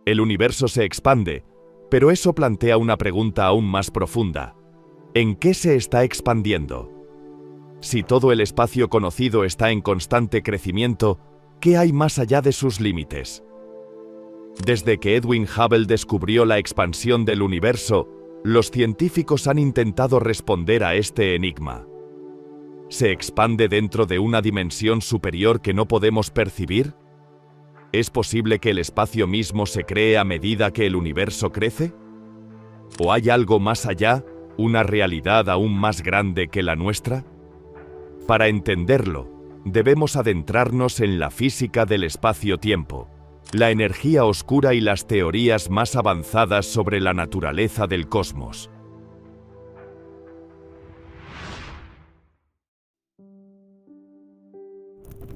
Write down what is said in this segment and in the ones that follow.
El universo se expande, pero eso plantea una pregunta aún más profunda. ¿En qué se está expandiendo? Si todo el espacio conocido está en constante crecimiento, ¿qué hay más allá de sus límites? Desde que Edwin Hubble descubrió la expansión del universo, los científicos han intentado responder a este enigma. ¿Se expande dentro de una dimensión superior que no podemos percibir? ¿Es posible que el espacio mismo se cree a medida que el universo crece? ¿O hay algo más allá, una realidad aún más grande que la nuestra? Para entenderlo, debemos adentrarnos en la física del espacio-tiempo, la energía oscura y las teorías más avanzadas sobre la naturaleza del cosmos.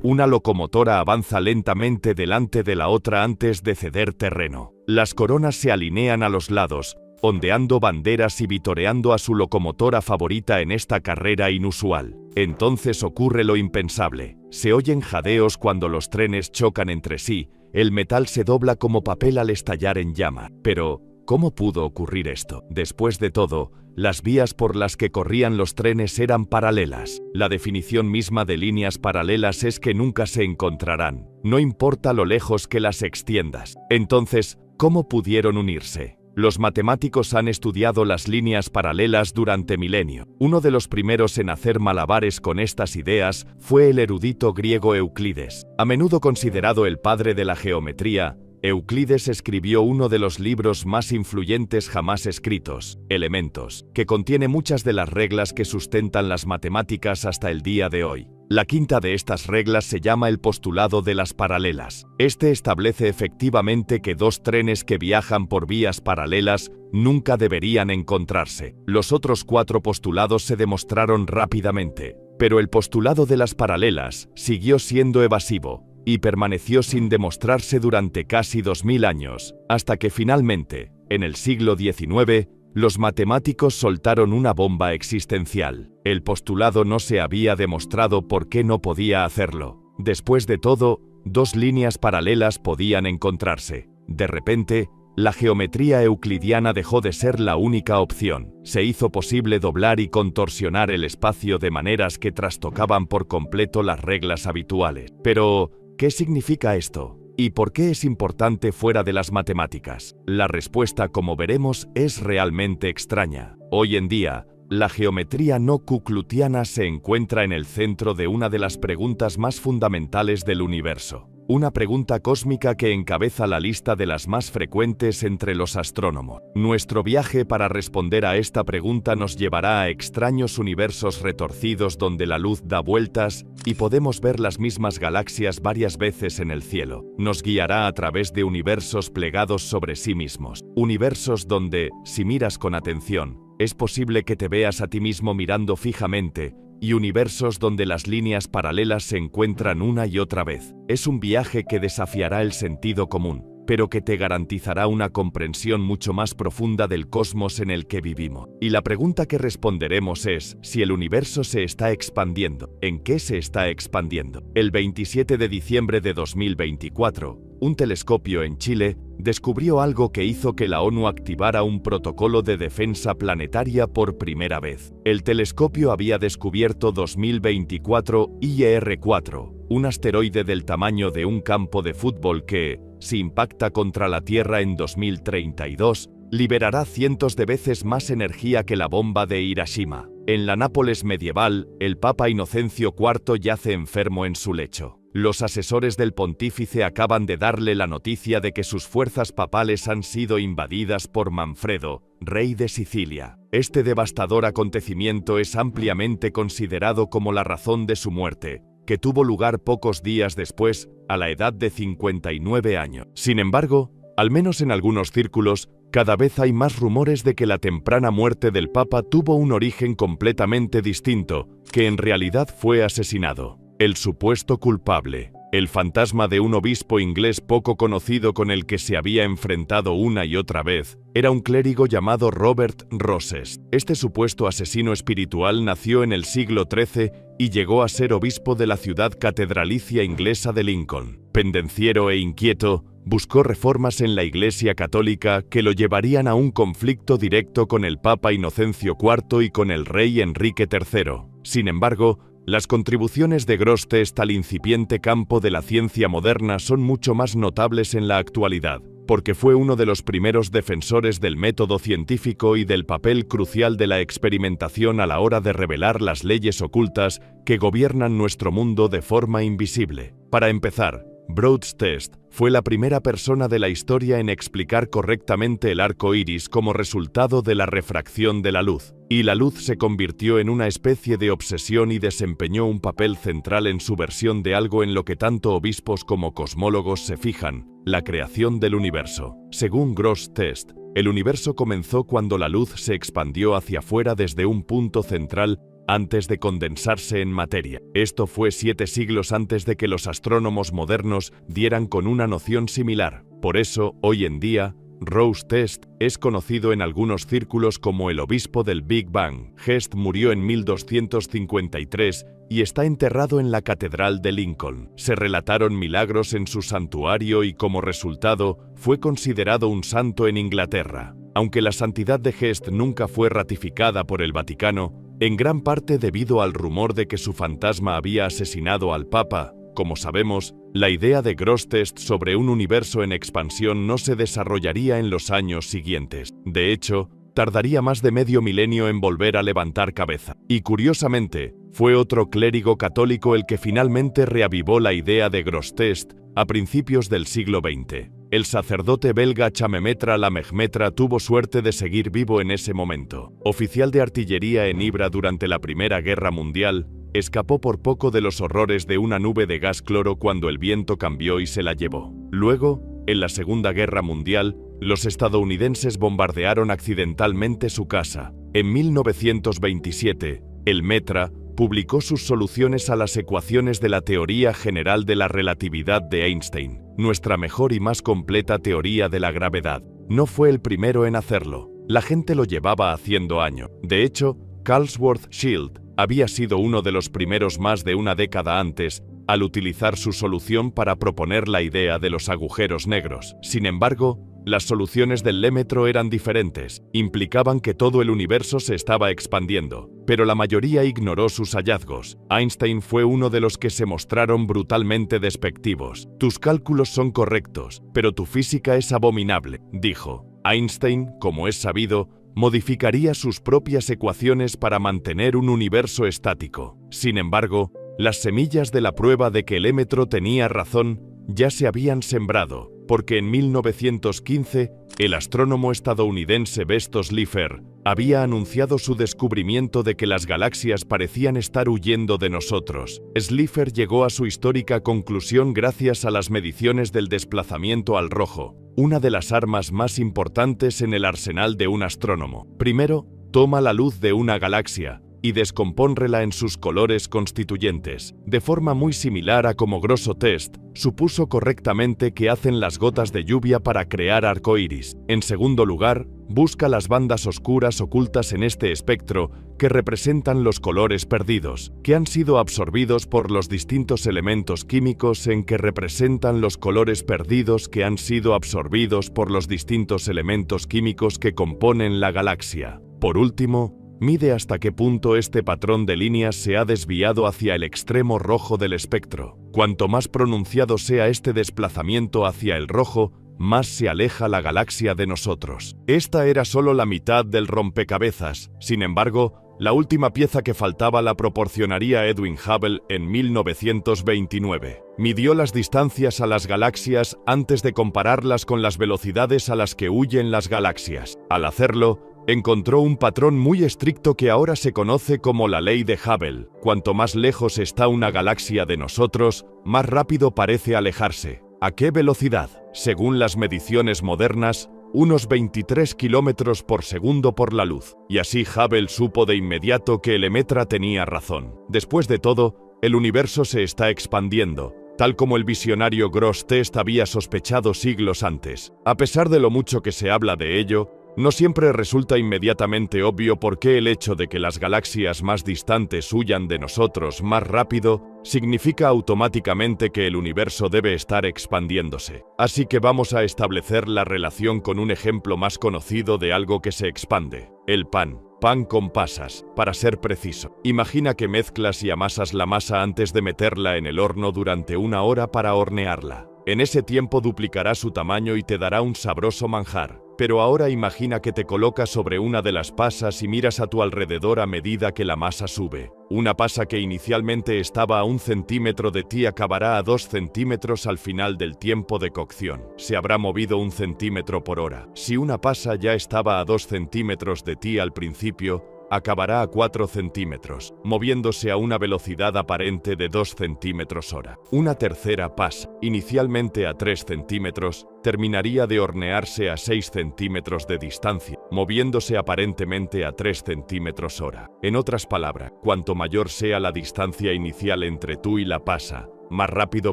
Una locomotora avanza lentamente delante de la otra antes de ceder terreno. Las coronas se alinean a los lados, ondeando banderas y vitoreando a su locomotora favorita en esta carrera inusual. Entonces ocurre lo impensable. Se oyen jadeos cuando los trenes chocan entre sí, el metal se dobla como papel al estallar en llama. Pero, ¿cómo pudo ocurrir esto? Después de todo, las vías por las que corrían los trenes eran paralelas. La definición misma de líneas paralelas es que nunca se encontrarán, no importa lo lejos que las extiendas. Entonces, ¿cómo pudieron unirse? Los matemáticos han estudiado las líneas paralelas durante milenios. Uno de los primeros en hacer malabares con estas ideas fue el erudito griego Euclides. A menudo considerado el padre de la geometría, Euclides escribió uno de los libros más influyentes jamás escritos, Elementos, que contiene muchas de las reglas que sustentan las matemáticas hasta el día de hoy. La quinta de estas reglas se llama el postulado de las paralelas. Este establece efectivamente que dos trenes que viajan por vías paralelas nunca deberían encontrarse. Los otros cuatro postulados se demostraron rápidamente, pero el postulado de las paralelas siguió siendo evasivo y permaneció sin demostrarse durante casi 2000 años, hasta que finalmente, en el siglo XIX, los matemáticos soltaron una bomba existencial. El postulado no se había demostrado por qué no podía hacerlo. Después de todo, dos líneas paralelas podían encontrarse. De repente, la geometría euclidiana dejó de ser la única opción. Se hizo posible doblar y contorsionar el espacio de maneras que trastocaban por completo las reglas habituales. Pero, ¿qué significa esto? ¿Y por qué es importante fuera de las matemáticas? La respuesta, como veremos, es realmente extraña. Hoy en día, la geometría no euclidiana se encuentra en el centro de una de las preguntas más fundamentales del universo. Una pregunta cósmica que encabeza la lista de las más frecuentes entre los astrónomos. Nuestro viaje para responder a esta pregunta nos llevará a extraños universos retorcidos donde la luz da vueltas y podemos ver las mismas galaxias varias veces en el cielo. Nos guiará a través de universos plegados sobre sí mismos. Universos donde, si miras con atención, es posible que te veas a ti mismo mirando fijamente, y universos donde las líneas paralelas se encuentran una y otra vez. Es un viaje que desafiará el sentido común, pero que te garantizará una comprensión mucho más profunda del cosmos en el que vivimos. Y la pregunta que responderemos es, si el universo se está expandiendo, ¿en qué se está expandiendo? El 27 de diciembre de 2024, un telescopio en Chile descubrió algo que hizo que la ONU activara un protocolo de defensa planetaria por primera vez. El telescopio había descubierto 2024 IR4, un asteroide del tamaño de un campo de fútbol que, si impacta contra la Tierra en 2032, liberará cientos de veces más energía que la bomba de Hiroshima. En la Nápoles medieval, el Papa Inocencio IV yace enfermo en su lecho. Los asesores del pontífice acaban de darle la noticia de que sus fuerzas papales han sido invadidas por Manfredo, rey de Sicilia. Este devastador acontecimiento es ampliamente considerado como la razón de su muerte, que tuvo lugar pocos días después, a la edad de 59 años. Sin embargo, al menos en algunos círculos, cada vez hay más rumores de que la temprana muerte del Papa tuvo un origen completamente distinto, que en realidad fue asesinado. El supuesto culpable. el fantasma de un obispo inglés poco conocido con el que se había enfrentado una y otra vez era un clérigo llamado Robert Rosses. Este supuesto asesino espiritual nació en el siglo XIII y llegó a ser obispo de la ciudad catedralicia inglesa de Lincoln. Pendenciero e inquieto, buscó reformas en la Iglesia católica que lo llevarían a un conflicto directo con el Papa Inocencio IV y con el rey Enrique III. Sin embargo, las contribuciones de Grosseteste al incipiente campo de la ciencia moderna son mucho más notables en la actualidad, porque fue uno de los primeros defensores del método científico y del papel crucial de la experimentación a la hora de revelar las leyes ocultas que gobiernan nuestro mundo de forma invisible. Para empezar, Grosseteste fue la primera persona de la historia en explicar correctamente el arco iris como resultado de la refracción de la luz, y la luz se convirtió en una especie de obsesión y desempeñó un papel central en su versión de algo en lo que tanto obispos como cosmólogos se fijan: la creación del universo. Según Grosseteste, el universo comenzó cuando la luz se expandió hacia afuera desde un punto central antes de condensarse en materia. Esto fue 7 siglos antes de que los astrónomos modernos dieran con una noción similar. Por eso, hoy en día, Grosseteste es conocido en algunos círculos como el obispo del Big Bang. Hest murió en 1253 y está enterrado en la Catedral de Lincoln. Se relataron milagros en su santuario y como resultado fue considerado un santo en Inglaterra. Aunque la santidad de Hest nunca fue ratificada por el Vaticano, en gran parte debido al rumor de que su fantasma había asesinado al Papa, como sabemos, la idea de Grosseteste sobre un universo en expansión no se desarrollaría en los años siguientes. De hecho, tardaría más de medio milenio en volver a levantar cabeza. Y curiosamente, fue otro clérigo católico el que finalmente reavivó la idea de Grosseteste a principios del siglo XX. El sacerdote belga Chamemetra Lamegmetra tuvo suerte de seguir vivo en ese momento. Oficial de artillería en Ibra durante la Primera Guerra Mundial, escapó por poco de los horrores de una nube de gas cloro cuando el viento cambió y se la llevó. Luego, en la Segunda Guerra Mundial, los estadounidenses bombardearon accidentalmente su casa. En 1927, el Metra publicó sus soluciones a las ecuaciones de la teoría general de la relatividad de Einstein, nuestra mejor y más completa teoría de la gravedad. No fue el primero en hacerlo. La gente lo llevaba haciendo años. De hecho, Carl Schwarzschild había sido uno de los primeros más de una década antes, al utilizar su solución para proponer la idea de los agujeros negros. Sin embargo, las soluciones del Lemaitre eran diferentes, implicaban que todo el universo se estaba expandiendo, pero la mayoría ignoró sus hallazgos. Einstein fue uno de los que se mostraron brutalmente despectivos. Tus cálculos son correctos, pero tu física es abominable, dijo. Einstein, como es sabido, modificaría sus propias ecuaciones para mantener un universo estático. Sin embargo, las semillas de la prueba de que Lemaitre tenía razón ya se habían sembrado, porque en 1915, el astrónomo estadounidense Bestos Slipher había anunciado su descubrimiento de que las galaxias parecían estar huyendo de nosotros. Slipher llegó a su histórica conclusión gracias a las mediciones del desplazamiento al rojo, una de las armas más importantes en el arsenal de un astrónomo. Primero, toma la luz de una galaxia y descompónrela en sus colores constituyentes, de forma muy similar a como Grosseteste supuso correctamente que hacen las gotas de lluvia para crear arcoíris. En segundo lugar, busca las bandas oscuras ocultas en este espectro que representan los colores perdidos, que han sido absorbidos por los distintos elementos químicos en que representan los colores perdidos que han sido absorbidos por los distintos elementos químicos que componen la galaxia. Por último, mide hasta qué punto este patrón de líneas se ha desviado hacia el extremo rojo del espectro. Cuanto más pronunciado sea este desplazamiento hacia el rojo, más se aleja la galaxia de nosotros. Esta era solo la mitad del rompecabezas. Sin embargo, la última pieza que faltaba la proporcionaría Edwin Hubble en 1929. Midió las distancias a las galaxias antes de compararlas con las velocidades a las que huyen las galaxias. Al hacerlo, encontró un patrón muy estricto que ahora se conoce como la ley de Hubble. Cuanto más lejos está una galaxia de nosotros, más rápido parece alejarse. ¿A qué velocidad? Según las mediciones modernas, unos 23 kilómetros por segundo por la luz. Y así Hubble supo de inmediato que Lemaitre tenía razón. Después de todo, el universo se está expandiendo, tal como el visionario Gross Test había sospechado siglos antes. A pesar de lo mucho que se habla de ello, no siempre resulta inmediatamente obvio por qué el hecho de que las galaxias más distantes huyan de nosotros más rápido significa automáticamente que el universo debe estar expandiéndose. Así que vamos a establecer la relación con un ejemplo más conocido de algo que se expande: el pan. Pan con pasas, para ser preciso. Imagina que mezclas y amasas la masa antes de meterla en el horno durante 1 hora para hornearla. En ese tiempo duplicará su tamaño y te dará un sabroso manjar. Pero ahora imagina que te colocas sobre una de las pasas y miras a tu alrededor a medida que la masa sube. Una pasa que inicialmente estaba a 1 centímetro de ti acabará a 2 centímetros al final del tiempo de cocción. Se habrá movido 1 centímetro por hora. Si una pasa ya estaba a 2 centímetros de ti al principio, acabará a 4 centímetros, moviéndose a una velocidad aparente de 2 centímetros hora. Una tercera pasa, inicialmente a 3 centímetros, terminaría de hornearse a 6 centímetros de distancia, moviéndose aparentemente a 3 centímetros hora. En otras palabras, cuanto mayor sea la distancia inicial entre tú y la pasa, más rápido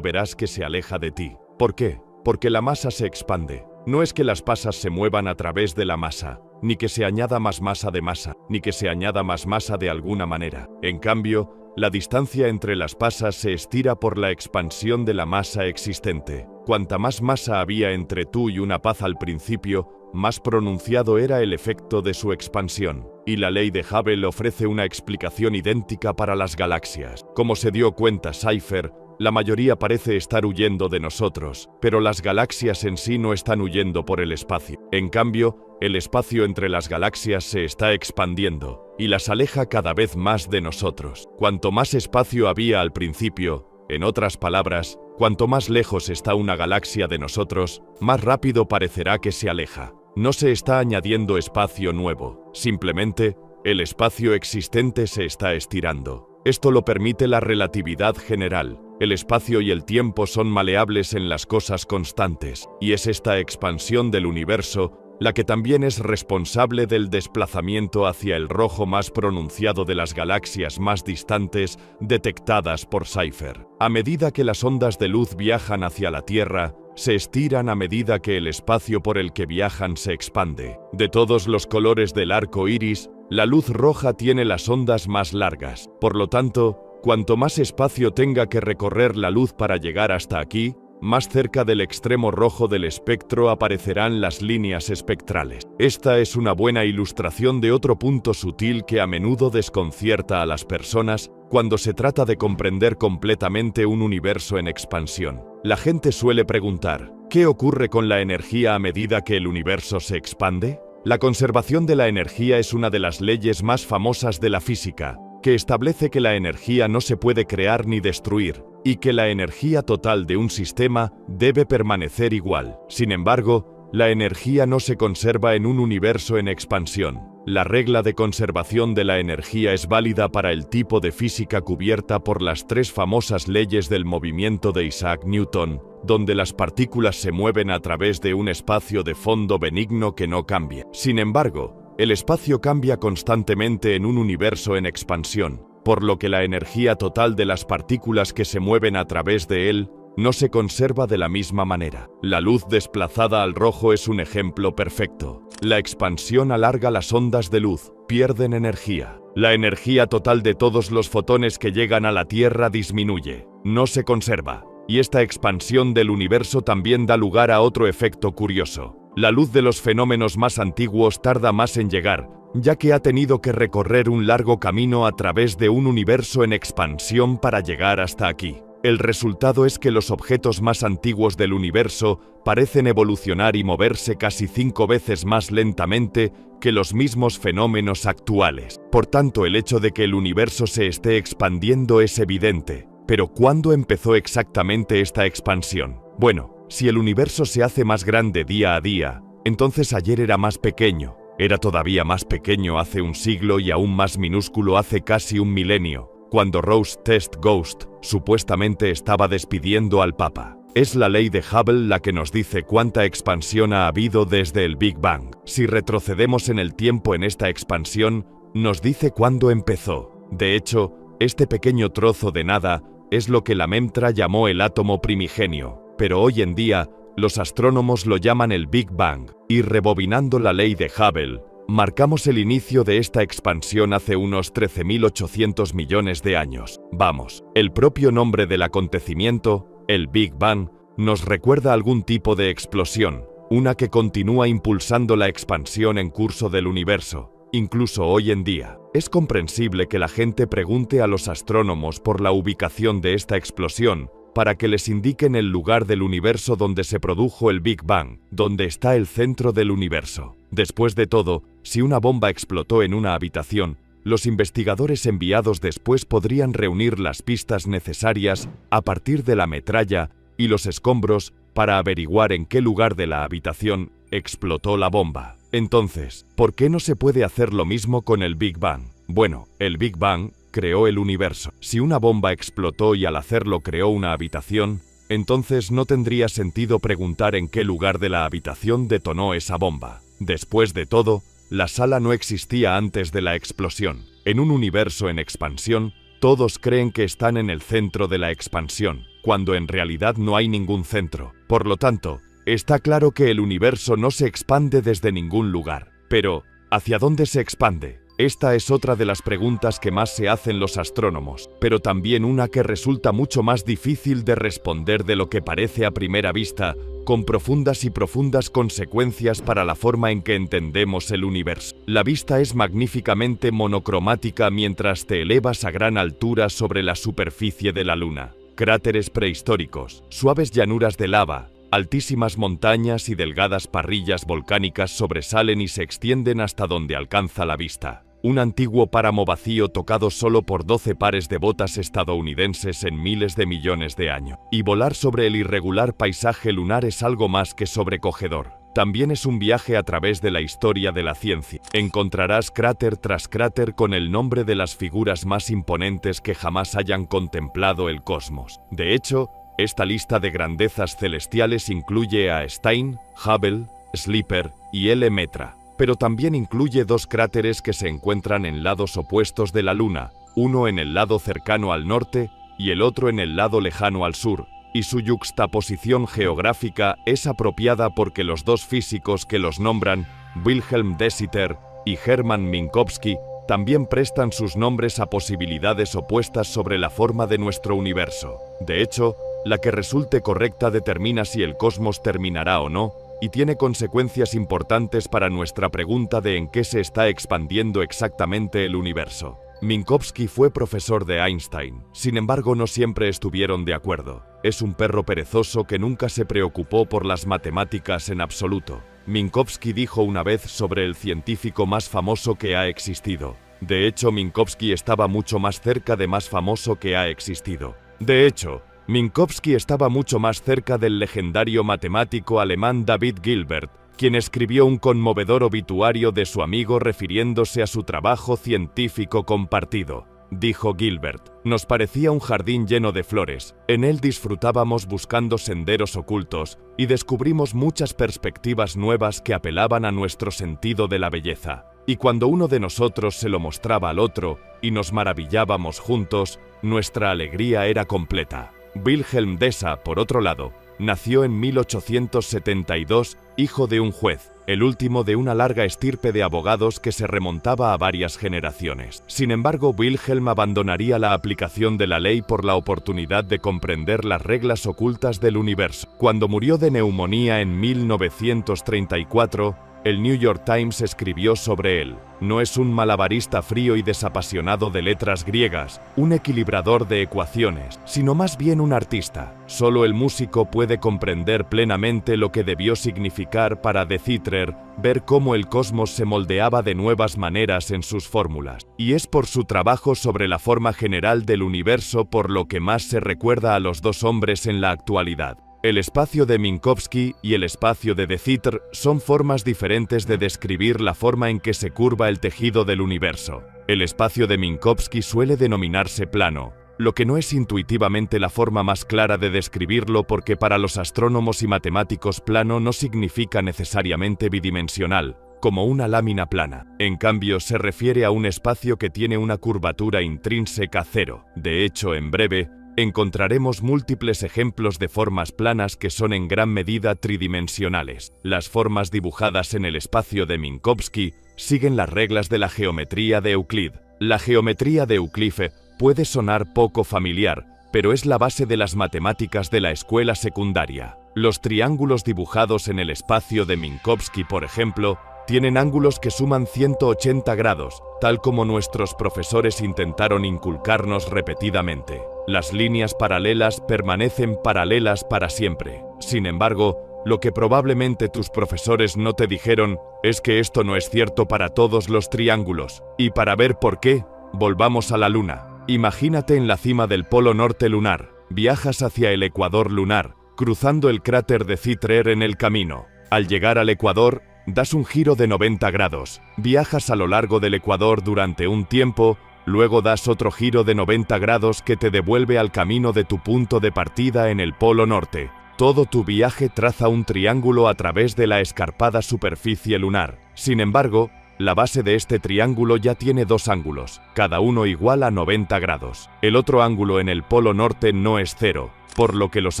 verás que se aleja de ti. ¿Por qué? Porque la masa se expande. No es que las pasas se muevan a través de la masa, ni que se añada más masa de masa, ni que se añada más masa de alguna manera. En cambio, la distancia entre las pasas se estira por la expansión de la masa existente. Cuanta más masa había entre tú y una paz al principio, más pronunciado era el efecto de su expansión. Y la ley de Hubble ofrece una explicación idéntica para las galaxias. Como se dio cuenta Cypher, la mayoría parece estar huyendo de nosotros, pero las galaxias en sí no están huyendo por el espacio. En cambio, el espacio entre las galaxias se está expandiendo y las aleja cada vez más de nosotros. Cuanto más espacio había al principio, en otras palabras, cuanto más lejos está una galaxia de nosotros, más rápido parecerá que se aleja. No se está añadiendo espacio nuevo, simplemente el espacio existente se está estirando. Esto lo permite la relatividad general. El espacio y el tiempo son maleables en las cosas constantes, y es esta expansión del universo la que también es responsable del desplazamiento hacia el rojo más pronunciado de las galaxias más distantes detectadas por Cypher. A medida que las ondas de luz viajan hacia la Tierra, se estiran a medida que el espacio por el que viajan se expande. De todos los colores del arco iris, la luz roja tiene las ondas más largas. Por lo tanto, cuanto más espacio tenga que recorrer la luz para llegar hasta aquí, más cerca del extremo rojo del espectro aparecerán las líneas espectrales. Esta es una buena ilustración de otro punto sutil que a menudo desconcierta a las personas cuando se trata de comprender completamente un universo en expansión. La gente suele preguntar, ¿qué ocurre con la energía a medida que el universo se expande? La conservación de la energía es una de las leyes más famosas de la física, que establece que la energía no se puede crear ni destruir, y que la energía total de un sistema debe permanecer igual. Sin embargo, la energía no se conserva en un universo en expansión. La regla de conservación de la energía es válida para el tipo de física cubierta por las 3 famosas leyes del movimiento de Isaac Newton, donde las partículas se mueven a través de un espacio de fondo benigno que no cambia. Sin embargo, el espacio cambia constantemente en un universo en expansión, por lo que la energía total de las partículas que se mueven a través de él no se conserva de la misma manera. La luz desplazada al rojo es un ejemplo perfecto. La expansión alarga las ondas de luz, pierden energía. La energía total de todos los fotones que llegan a la Tierra disminuye, no se conserva. Y esta expansión del universo también da lugar a otro efecto curioso. La luz de los fenómenos más antiguos tarda más en llegar, ya que ha tenido que recorrer un largo camino a través de un universo en expansión para llegar hasta aquí. El resultado es que los objetos más antiguos del universo parecen evolucionar y moverse casi 5 veces más lentamente que los mismos fenómenos actuales. Por tanto, el hecho de que el universo se esté expandiendo es evidente. Pero ¿cuándo empezó exactamente esta expansión? Bueno, si el universo se hace más grande día a día, entonces ayer era más pequeño. Era todavía más pequeño hace un siglo y aún más minúsculo hace casi un milenio, cuando Rose Test Ghost supuestamente estaba despidiendo al Papa. Es la ley de Hubble la que nos dice cuánta expansión ha habido desde el Big Bang. Si retrocedemos en el tiempo en esta expansión, nos dice cuándo empezó. De hecho, este pequeño trozo de nada es lo que Lemaitre llamó el átomo primigenio, pero hoy en día, los astrónomos lo llaman el Big Bang, y rebobinando la ley de Hubble, marcamos el inicio de esta expansión hace unos 13.800 millones de años. Vamos, el propio nombre del acontecimiento, el Big Bang, nos recuerda algún tipo de explosión, una que continúa impulsando la expansión en curso del universo. Incluso hoy en día, es comprensible que la gente pregunte a los astrónomos por la ubicación de esta explosión, para que les indiquen el lugar del universo donde se produjo el Big Bang, donde está el centro del universo. Después de todo, si una bomba explotó en una habitación, los investigadores enviados después podrían reunir las pistas necesarias a partir de la metralla y los escombros para averiguar en qué lugar de la habitación explotó la bomba. Entonces, ¿por qué no se puede hacer lo mismo con el Big Bang? Bueno, el Big Bang creó el universo. Si una bomba explotó y al hacerlo creó una habitación, entonces no tendría sentido preguntar en qué lugar de la habitación detonó esa bomba. Después de todo, la sala no existía antes de la explosión. En un universo en expansión, todos creen que están en el centro de la expansión, cuando en realidad no hay ningún centro. Por lo tanto, está claro que el universo no se expande desde ningún lugar. Pero, ¿hacia dónde se expande? Esta es otra de las preguntas que más se hacen los astrónomos, pero también una que resulta mucho más difícil de responder de lo que parece a primera vista, con profundas y profundas consecuencias para la forma en que entendemos el universo. La vista es magníficamente monocromática mientras te elevas a gran altura sobre la superficie de la Luna. Cráteres prehistóricos, suaves llanuras de lava, altísimas montañas y delgadas parrillas volcánicas sobresalen y se extienden hasta donde alcanza la vista. Un antiguo páramo vacío tocado solo por 12 pares de botas estadounidenses en miles de millones de años. Y volar sobre el irregular paisaje lunar es algo más que sobrecogedor. También es un viaje a través de la historia de la ciencia. Encontrarás cráter tras cráter con el nombre de las figuras más imponentes que jamás hayan contemplado el cosmos. De hecho, esta lista de grandezas celestiales incluye a Stein, Hubble, Slipper y Lemaitre, pero también incluye dos cráteres que se encuentran en lados opuestos de la Luna, uno en el lado cercano al norte y el otro en el lado lejano al sur, y su yuxtaposición geográfica es apropiada porque los dos físicos que los nombran, Wilhelm de Sitter y Hermann Minkowski, también prestan sus nombres a posibilidades opuestas sobre la forma de nuestro universo. De hecho, la que resulte correcta determina si el cosmos terminará o no, y tiene consecuencias importantes para nuestra pregunta de en qué se está expandiendo exactamente el universo. Minkowski fue profesor de Einstein, sin embargo no siempre estuvieron de acuerdo. Es un perro perezoso que nunca se preocupó por las matemáticas en absoluto. Minkowski dijo una vez sobre el científico más famoso que ha existido. De hecho, Minkowski estaba mucho más cerca de más famoso que ha existido. De hecho, Minkowski estaba mucho más cerca del legendario matemático alemán David Hilbert, quien escribió un conmovedor obituario de su amigo refiriéndose a su trabajo científico compartido. Dijo Hilbert: nos parecía un jardín lleno de flores, en él disfrutábamos buscando senderos ocultos y descubrimos muchas perspectivas nuevas que apelaban a nuestro sentido de la belleza. Y cuando uno de nosotros se lo mostraba al otro y nos maravillábamos juntos, nuestra alegría era completa. Wilhelm Dessa, por otro lado, nació en 1872, hijo de un juez, el último de una larga estirpe de abogados que se remontaba a varias generaciones. Sin embargo, Wilhelm abandonaría la aplicación de la ley por la oportunidad de comprender las reglas ocultas del universo. Cuando murió de neumonía en 1934, el New York Times escribió sobre él: no es un malabarista frío y desapasionado de letras griegas, un equilibrador de ecuaciones, sino más bien un artista. Solo el músico puede comprender plenamente lo que debió significar para de Sitter ver cómo el cosmos se moldeaba de nuevas maneras en sus fórmulas. Y es por su trabajo sobre la forma general del universo por lo que más se recuerda a los dos hombres en la actualidad. El espacio de Minkowski y el espacio de Sitter son formas diferentes de describir la forma en que se curva el tejido del universo. El espacio de Minkowski suele denominarse plano, lo que no es intuitivamente la forma más clara de describirlo porque para los astrónomos y matemáticos plano no significa necesariamente bidimensional, como una lámina plana. En cambio, se refiere a un espacio que tiene una curvatura intrínseca cero. De hecho, en breve, encontraremos múltiples ejemplos de formas planas que son en gran medida tridimensionales. Las formas dibujadas en el espacio de Minkowski siguen las reglas de la geometría de Euclid. La geometría de Euclid puede sonar poco familiar, pero es la base de las matemáticas de la escuela secundaria. Los triángulos dibujados en el espacio de Minkowski, por ejemplo, tienen ángulos que suman 180 grados, tal como nuestros profesores intentaron inculcarnos repetidamente. Las líneas paralelas permanecen paralelas para siempre. Sin embargo, lo que probablemente tus profesores no te dijeron es que esto no es cierto para todos los triángulos. Y para ver por qué, volvamos a la Luna. Imagínate en la cima del polo norte lunar. Viajas hacia el ecuador lunar, cruzando el cráter de Citré en el camino. Al llegar al ecuador, das un giro de 90 grados. Viajas a lo largo del ecuador durante un tiempo, luego das otro giro de 90 grados que te devuelve al camino de tu punto de partida en el polo norte. Todo tu viaje traza un triángulo a través de la escarpada superficie lunar. Sin embargo, la base de este triángulo ya tiene dos ángulos, cada uno igual a 90 grados. El otro ángulo en el polo norte no es cero, por lo que los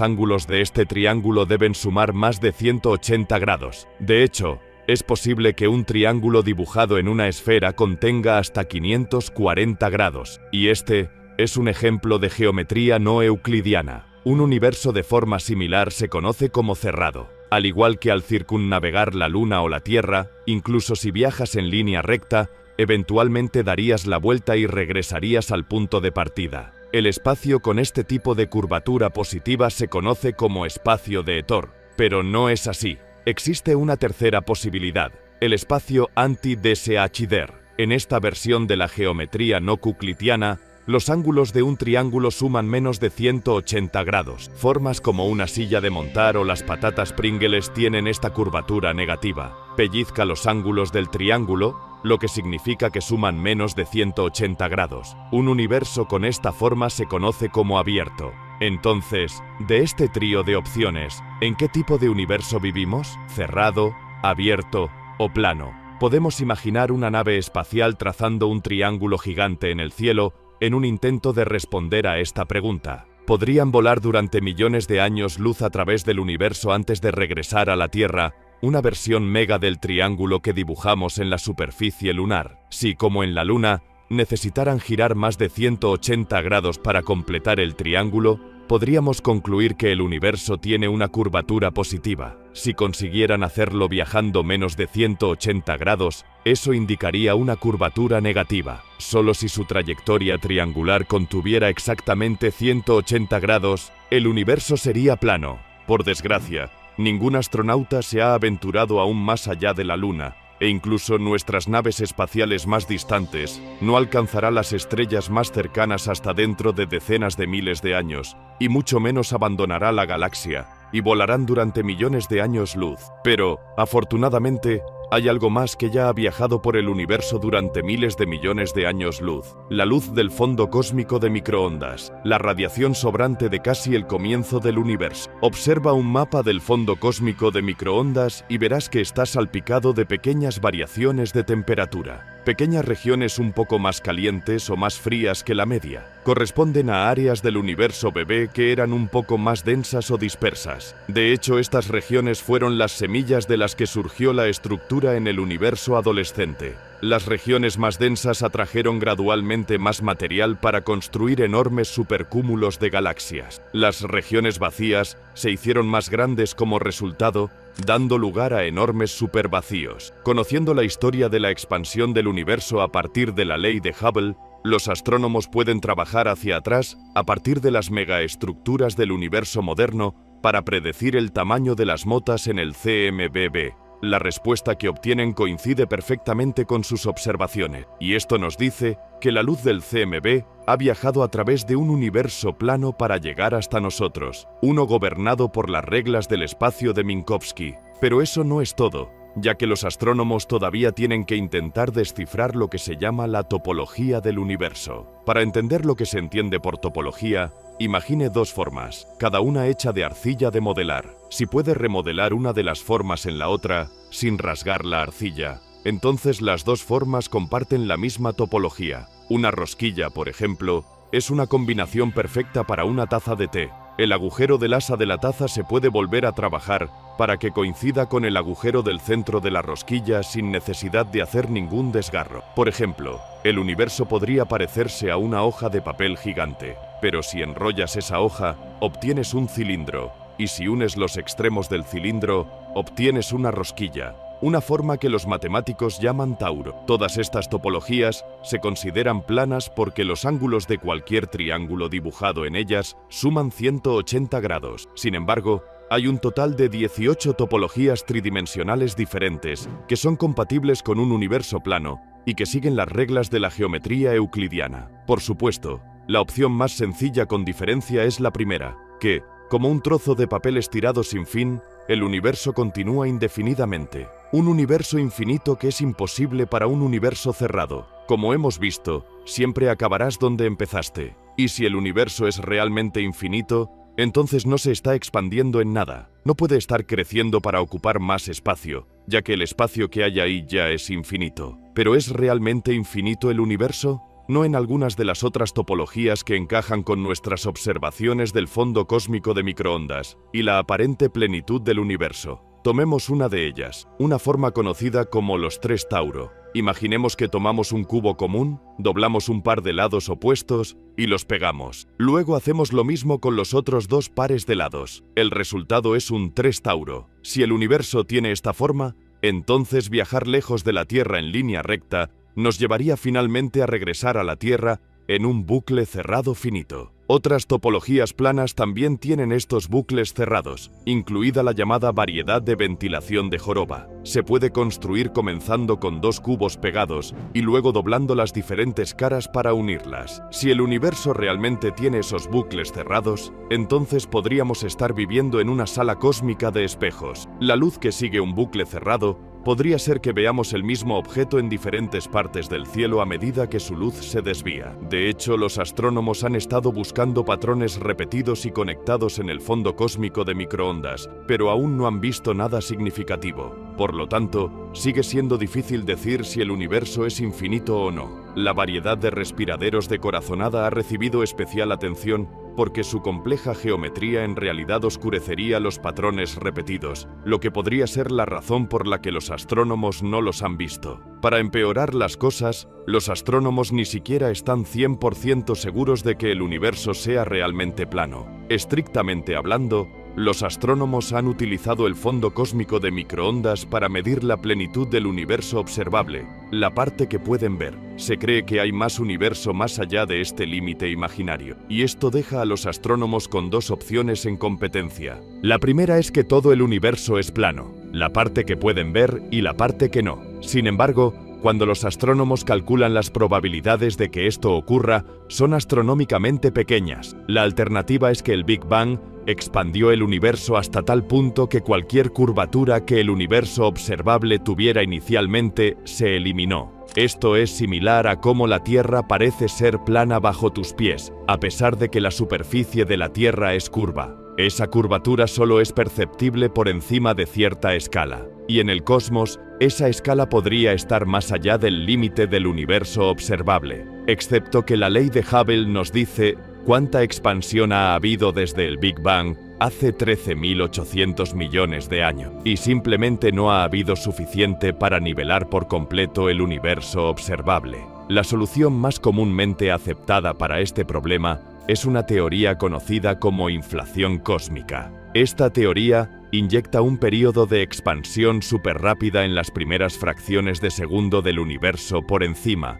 ángulos de este triángulo deben sumar más de 180 grados. De hecho, es posible que un triángulo dibujado en una esfera contenga hasta 540 grados, y este es un ejemplo de geometría no euclidiana. Un universo de forma similar se conoce como cerrado. Al igual que al circunnavegar la Luna o la Tierra, incluso si viajas en línea recta, eventualmente darías la vuelta y regresarías al punto de partida. El espacio con este tipo de curvatura positiva se conoce como espacio de Hector, pero no es así. Existe una tercera posibilidad, el espacio anti-de En esta versión de la geometría no euclidiana, los ángulos de un triángulo suman menos de 180 grados. Formas como una silla de montar o las patatas Pringles tienen esta curvatura negativa. Pellizca los ángulos del triángulo, lo que significa que suman menos de 180 grados. Un universo con esta forma se conoce como abierto. Entonces, de este trío de opciones, ¿en qué tipo de universo vivimos? ¿Cerrado, abierto o plano? Podemos imaginar una nave espacial trazando un triángulo gigante en el cielo en un intento de responder a esta pregunta. Podrían volar durante millones de años luz a través del universo antes de regresar a la Tierra, una versión mega del triángulo que dibujamos en la superficie lunar. Si, como en la Luna, necesitaran girar más de 180 grados para completar el triángulo, podríamos concluir que el universo tiene una curvatura positiva. Si consiguieran hacerlo viajando menos de 180 grados, eso indicaría una curvatura negativa. Solo si su trayectoria triangular contuviera exactamente 180 grados, el universo sería plano. Por desgracia, ningún astronauta se ha aventurado aún más allá de la Luna, e incluso nuestras naves espaciales más distantes no alcanzará las estrellas más cercanas hasta dentro de decenas de miles de años, y mucho menos abandonará la galaxia, y volarán durante millones de años luz. Pero, afortunadamente, hay algo más que ya ha viajado por el universo durante miles de millones de años luz. La luz del fondo cósmico de microondas, la radiación sobrante de casi el comienzo del universo. Observa un mapa del fondo cósmico de microondas y verás que está salpicado de pequeñas variaciones de temperatura. Pequeñas regiones un poco más calientes o más frías que la media. Corresponden a áreas del universo bebé que eran un poco más densas o dispersas. De hecho, estas regiones fueron las semillas de las que surgió la estructura en el universo adolescente. Las regiones más densas atrajeron gradualmente más material para construir enormes supercúmulos de galaxias. Las regiones vacías se hicieron más grandes como resultado, dando lugar a enormes supervacíos. Conociendo la historia de la expansión del universo a partir de la ley de Hubble, los astrónomos pueden trabajar hacia atrás a partir de las megaestructuras del universo moderno para predecir el tamaño de las motas en el CMB. La respuesta que obtienen coincide perfectamente con sus observaciones, y esto nos dice que la luz del CMB ha viajado a través de un universo plano para llegar hasta nosotros, uno gobernado por las reglas del espacio de Minkowski. Pero eso no es todo, ya que los astrónomos todavía tienen que intentar descifrar lo que se llama la topología del universo. Para entender lo que se entiende por topología, imagine dos formas, cada una hecha de arcilla de modelar. Si puede remodelar una de las formas en la otra, sin rasgar la arcilla, entonces las dos formas comparten la misma topología. Una rosquilla, por ejemplo, Es una combinación perfecta para una taza de té. El agujero del asa de la taza se puede volver a trabajar para que coincida con el agujero del centro de la rosquilla sin necesidad de hacer ningún desgarro. Por ejemplo, el universo podría parecerse a una hoja de papel gigante, pero si enrollas esa hoja, obtienes un cilindro, y si unes los extremos del cilindro, obtienes una rosquilla, una forma que los matemáticos llaman Tauro. Todas estas topologías se consideran planas porque los ángulos de cualquier triángulo dibujado en ellas suman 180 grados. Sin embargo, hay un total de 18 topologías tridimensionales diferentes que son compatibles con un universo plano y que siguen las reglas de la geometría euclidiana. Por supuesto, la opción más sencilla con diferencia es la primera, que, como un trozo de papel estirado sin fin, el universo continúa indefinidamente. Un universo infinito que es imposible para un universo cerrado. Como hemos visto, siempre acabarás donde empezaste. Y si el universo es realmente infinito, entonces no se está expandiendo en nada. No puede estar creciendo para ocupar más espacio, ya que el espacio que hay ahí ya es infinito. ¿Pero es realmente infinito el universo? No en algunas de las otras topologías que encajan con nuestras observaciones del fondo cósmico de microondas y la aparente plenitud del universo. Tomemos una de ellas, una forma conocida como los tres Tauro. Imaginemos que tomamos un cubo común, doblamos un par de lados opuestos y los pegamos. Luego hacemos lo mismo con los otros dos pares de lados. El resultado es un 3 Tauro. Si el universo tiene esta forma, entonces viajar lejos de la Tierra en línea recta nos llevaría finalmente a regresar a la Tierra en un bucle cerrado finito. Otras topologías planas también tienen estos bucles cerrados, incluida la llamada variedad de ventilación de joroba. Se puede construir comenzando con dos cubos pegados y luego doblando las diferentes caras para unirlas. Si el universo realmente tiene esos bucles cerrados, entonces podríamos estar viviendo en una sala cósmica de espejos. La luz que sigue un bucle cerrado podría ser que veamos el mismo objeto en diferentes partes del cielo a medida que su luz se desvía. De hecho, los astrónomos han estado buscando patrones repetidos y conectados en el fondo cósmico de microondas, pero aún no han visto nada significativo. Por lo tanto, sigue siendo difícil decir si el universo es infinito o no. La variedad de respiraderos de corazonada ha recibido especial atención porque su compleja geometría en realidad oscurecería los patrones repetidos, lo que podría ser la razón por la que los astrónomos no los han visto. Para empeorar las cosas, los astrónomos ni siquiera están 100% seguros de que el universo sea realmente plano. Estrictamente hablando, los astrónomos han utilizado el fondo cósmico de microondas para medir la plenitud del universo observable, la parte que pueden ver. Se cree que hay más universo más allá de este límite imaginario, y esto deja a los astrónomos con dos opciones en competencia. La primera es que todo el universo es plano, la parte que pueden ver y la parte que no. Sin embargo, cuando los astrónomos calculan las probabilidades de que esto ocurra, son astronómicamente pequeñas. La alternativa es que el Big Bang expandió el universo hasta tal punto que cualquier curvatura que el universo observable tuviera inicialmente se eliminó. Esto es similar a cómo la Tierra parece ser plana bajo tus pies, a pesar de que la superficie de la Tierra es curva. Esa curvatura solo es perceptible por encima de cierta escala. Y en el cosmos, esa escala podría estar más allá del límite del universo observable, excepto que la ley de Hubble nos dice cuánta expansión ha habido desde el Big Bang hace 13.800 millones de años, y simplemente no ha habido suficiente para nivelar por completo el universo observable. La solución más comúnmente aceptada para este problema es una teoría conocida como inflación cósmica. Esta teoría inyecta un periodo de expansión superrápida en las primeras fracciones de segundo del universo por encima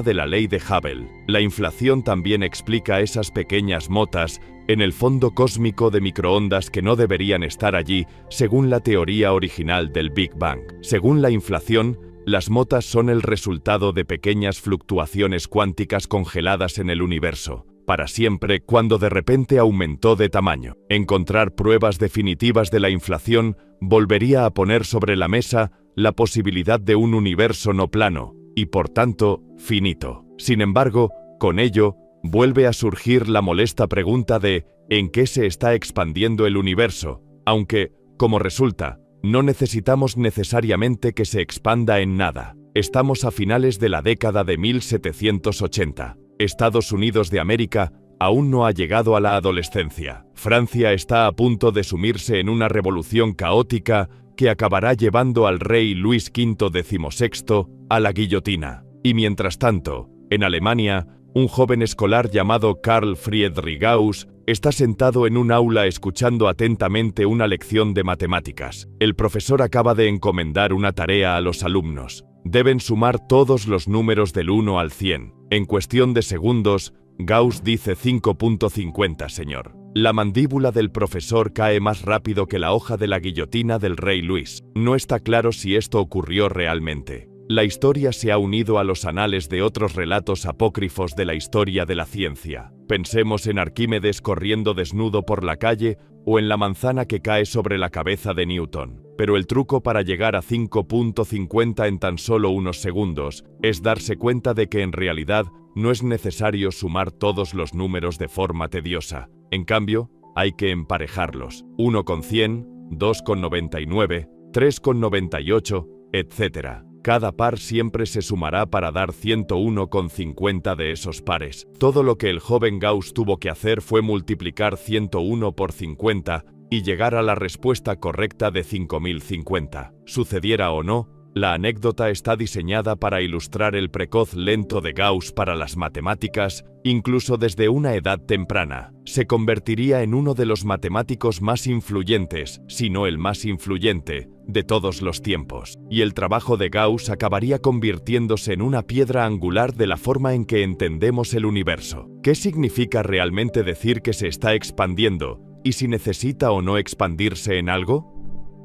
de la ley de Hubble. La inflación también explica esas pequeñas motas en el fondo cósmico de microondas que no deberían estar allí según la teoría original del Big Bang. Según la inflación, las motas son el resultado de pequeñas fluctuaciones cuánticas congeladas en el universo para siempre cuando de repente aumentó de tamaño. Encontrar pruebas definitivas de la inflación volvería a poner sobre la mesa la posibilidad de un universo no plano y por tanto finito. Sin embargo, con ello, vuelve a surgir la molesta pregunta de ¿en qué se está expandiendo el universo? Aunque, como resulta, no necesitamos necesariamente que se expanda en nada. Estamos a finales de la década de 1780. Estados Unidos de América aún no ha llegado a la adolescencia. Francia está a punto de sumirse en una revolución caótica que acabará llevando al rey Luis V XVI a la guillotina. Y mientras tanto, en Alemania, un joven escolar llamado Carl Friedrich Gauss está sentado en un aula escuchando atentamente una lección de matemáticas. El profesor acaba de encomendar una tarea a los alumnos. Deben sumar todos los números del 1 al 100. En cuestión de segundos, Gauss dice 5.50, señor. La mandíbula del profesor cae más rápido que la hoja de la guillotina del rey Luis. No está claro si esto ocurrió realmente. La historia se ha unido a los anales de otros relatos apócrifos de la historia de la ciencia. Pensemos en Arquímedes corriendo desnudo por la calle o en la manzana que cae sobre la cabeza de Newton. Pero el truco para llegar a 5.50 en tan solo unos segundos es darse cuenta de que en realidad no es necesario sumar todos los números de forma tediosa. En cambio, hay que emparejarlos. 1 con 100, 2 con 99, 3 con 98, etc. Cada par siempre se sumará para dar 101,50 de esos pares. Todo lo que el joven Gauss tuvo que hacer fue multiplicar 101 por 50 y llegar a la respuesta correcta de 5050. Sucediera o no, la anécdota está diseñada para ilustrar el precoz lento de Gauss para las matemáticas, incluso desde una edad temprana. Se convertiría en uno de los matemáticos más influyentes, si no el más influyente, de todos los tiempos. Y el trabajo de Gauss acabaría convirtiéndose en una piedra angular de la forma en que entendemos el universo. ¿Qué significa realmente decir que se está expandiendo, y si necesita o no expandirse en algo?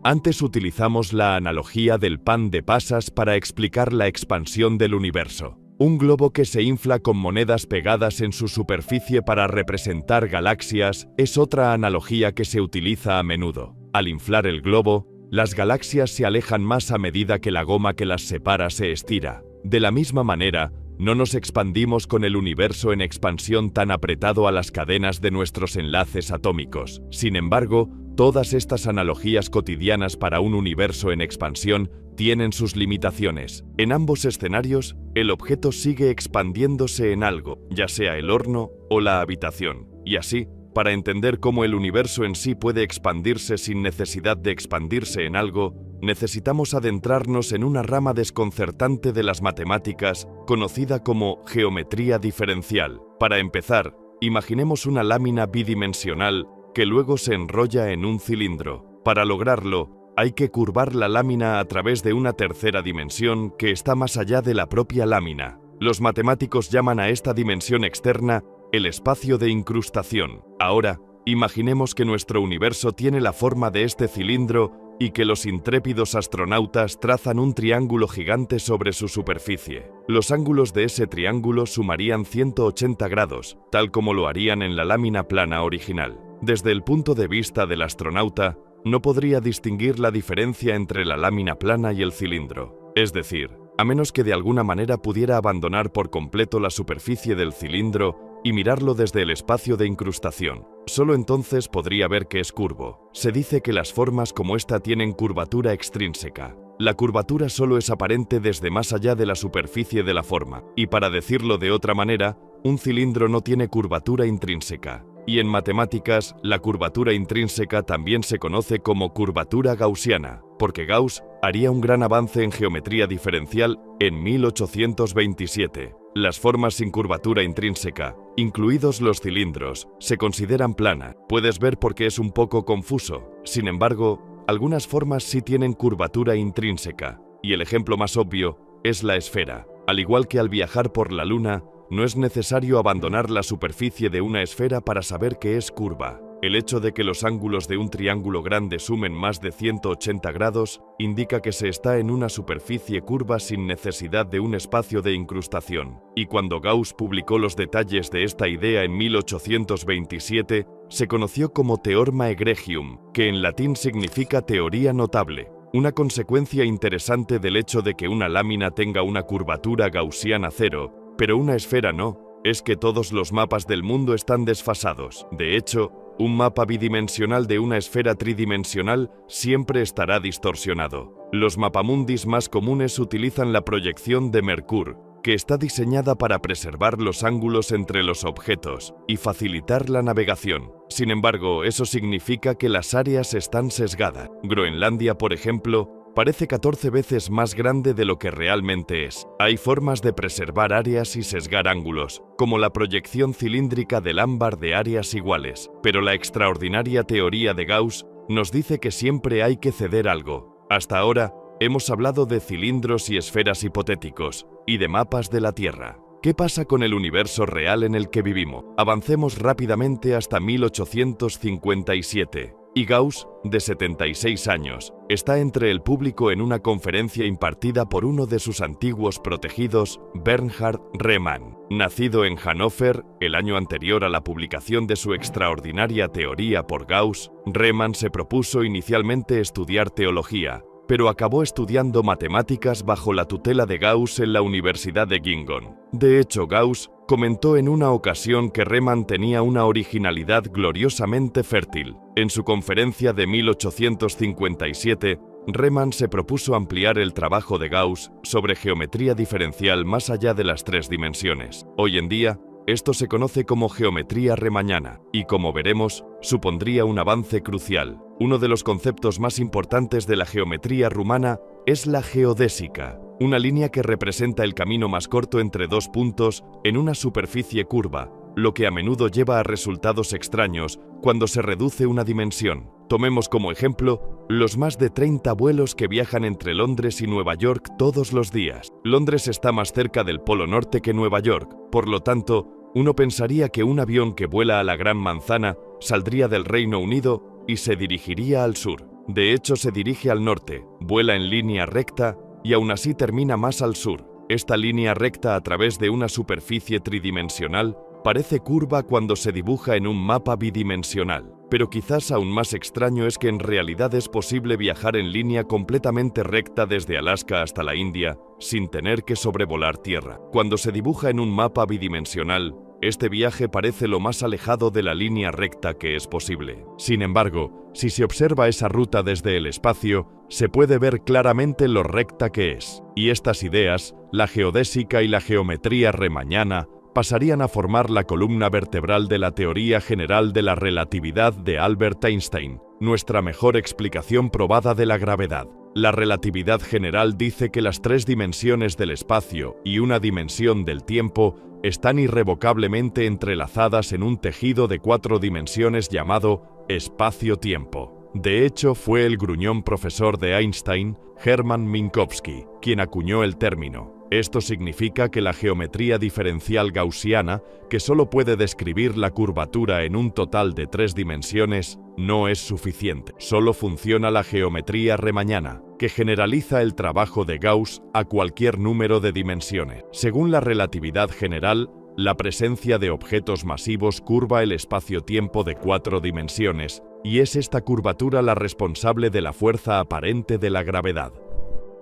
Antes utilizamos la analogía del pan de pasas para explicar la expansión del universo. Un globo que se infla con monedas pegadas en su superficie para representar galaxias es otra analogía que se utiliza a menudo. Al inflar el globo, las galaxias se alejan más a medida que la goma que las separa se estira. De la misma manera, no nos expandimos con el universo en expansión tan apretado a las cadenas de nuestros enlaces atómicos. Sin embargo, todas estas analogías cotidianas para un universo en expansión tienen sus limitaciones. En ambos escenarios, el objeto sigue expandiéndose en algo, ya sea el horno o la habitación. Y así, para entender cómo el universo en sí puede expandirse sin necesidad de expandirse en algo, necesitamos adentrarnos en una rama desconcertante de las matemáticas conocida como geometría diferencial. Para empezar, imaginemos una lámina bidimensional que luego se enrolla en un cilindro. Para lograrlo, hay que curvar la lámina a través de una tercera dimensión que está más allá de la propia lámina. Los matemáticos llaman a esta dimensión externa el espacio de incrustación. Ahora, imaginemos que nuestro universo tiene la forma de este cilindro y que los intrépidos astronautas trazan un triángulo gigante sobre su superficie. Los ángulos de ese triángulo sumarían 180 grados, tal como lo harían en la lámina plana original. Desde el punto de vista del astronauta, no podría distinguir la diferencia entre la lámina plana y el cilindro. Es decir, a menos que de alguna manera pudiera abandonar por completo la superficie del cilindro y mirarlo desde el espacio de incrustación. Solo entonces podría ver que es curvo. Se dice que las formas como esta tienen curvatura extrínseca. La curvatura solo es aparente desde más allá de la superficie de la forma. Y para decirlo de otra manera, un cilindro no tiene curvatura intrínseca. Y en matemáticas, la curvatura intrínseca también se conoce como curvatura gaussiana, porque Gauss haría un gran avance en geometría diferencial en 1827. Las formas sin curvatura intrínseca, incluidos los cilindros, se consideran planas. Puedes ver por qué es un poco confuso. Sin embargo, algunas formas sí tienen curvatura intrínseca, y el ejemplo más obvio es la esfera. Al igual que al viajar por la Luna, no es necesario abandonar la superficie de una esfera para saber que es curva. El hecho de que los ángulos de un triángulo grande sumen más de 180 grados indica que se está en una superficie curva sin necesidad de un espacio de incrustación. Y cuando Gauss publicó los detalles de esta idea en 1827, se conoció como Theorema egregium, que en latín significa teoría notable. Una consecuencia interesante del hecho de que una lámina tenga una curvatura gaussiana cero, pero una esfera no, es que todos los mapas del mundo están desfasados. De hecho, un mapa bidimensional de una esfera tridimensional siempre estará distorsionado. Los mapamundis más comunes utilizan la proyección de Merkur, que está diseñada para preservar los ángulos entre los objetos y facilitar la navegación. Sin embargo, eso significa que las áreas están sesgadas. Groenlandia, por ejemplo, parece 14 veces más grande de lo que realmente es. Hay formas de preservar áreas y sesgar ángulos, como la proyección cilíndrica del ámbar de áreas iguales. Pero la extraordinaria teoría de Gauss nos dice que siempre hay que ceder algo. Hasta ahora, hemos hablado de cilindros y esferas hipotéticos, y de mapas de la Tierra. ¿Qué pasa con el universo real en el que vivimos? Avancemos rápidamente hasta 1857. Y Gauss, de 76 años, está entre el público en una conferencia impartida por uno de sus antiguos protegidos, Bernhard Riemann. Nacido en Hannover, el año anterior a la publicación de su extraordinaria teoría por Gauss, Riemann se propuso inicialmente estudiar teología, pero acabó estudiando matemáticas bajo la tutela de Gauss en la Universidad de Gießen. De hecho, Gauss comentó en una ocasión que Riemann tenía una originalidad gloriosamente fértil. En su conferencia de 1857, Riemann se propuso ampliar el trabajo de Gauss sobre geometría diferencial más allá de las 3 dimensiones. Hoy en día, esto se conoce como geometría riemanniana, y como veremos, supondría un avance crucial. Uno de los conceptos más importantes de la geometría rumana es la geodésica, una línea que representa el camino más corto entre 2 puntos en una superficie curva, lo que a menudo lleva a resultados extraños cuando se reduce una dimensión. Tomemos como ejemplo los más de 30 vuelos que viajan entre Londres y Nueva York todos los días. Londres está más cerca del Polo Norte que Nueva York, por lo tanto, uno pensaría que un avión que vuela a la Gran Manzana saldría del Reino Unido y se dirigiría al sur. De hecho, se dirige al norte, vuela en línea recta y aún así termina más al sur. Esta línea recta a través de una superficie tridimensional parece curva cuando se dibuja en un mapa bidimensional. Pero quizás aún más extraño es que en realidad es posible viajar en línea completamente recta desde Alaska hasta la India sin tener que sobrevolar tierra. Cuando se dibuja en un mapa bidimensional, este viaje parece lo más alejado de la línea recta que es posible. Sin embargo, si se observa esa ruta desde el espacio, se puede ver claramente lo recta que es. Y estas ideas, la geodésica y la geometría riemanniana, pasarían a formar la columna vertebral de la teoría general de la relatividad de Albert Einstein, nuestra mejor explicación probada de la gravedad. La relatividad general dice que las 3 dimensiones del espacio y una dimensión del tiempo están irrevocablemente entrelazadas en un tejido de 4 dimensiones llamado espacio-tiempo. De hecho, fue el gruñón profesor de Einstein, Hermann Minkowski, quien acuñó el término. Esto significa que la geometría diferencial gaussiana, que solo puede describir la curvatura en un total de 3 dimensiones, no es suficiente. Solo funciona la geometría riemanniana, que generaliza el trabajo de Gauss a cualquier número de dimensiones. Según la relatividad general, la presencia de objetos masivos curva el espacio-tiempo de 4 dimensiones, y es esta curvatura la responsable de la fuerza aparente de la gravedad.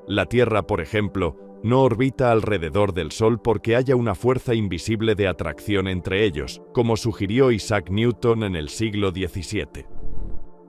La Tierra, por ejemplo, no orbita alrededor del Sol porque haya una fuerza invisible de atracción entre ellos, como sugirió Isaac Newton en el siglo XVII.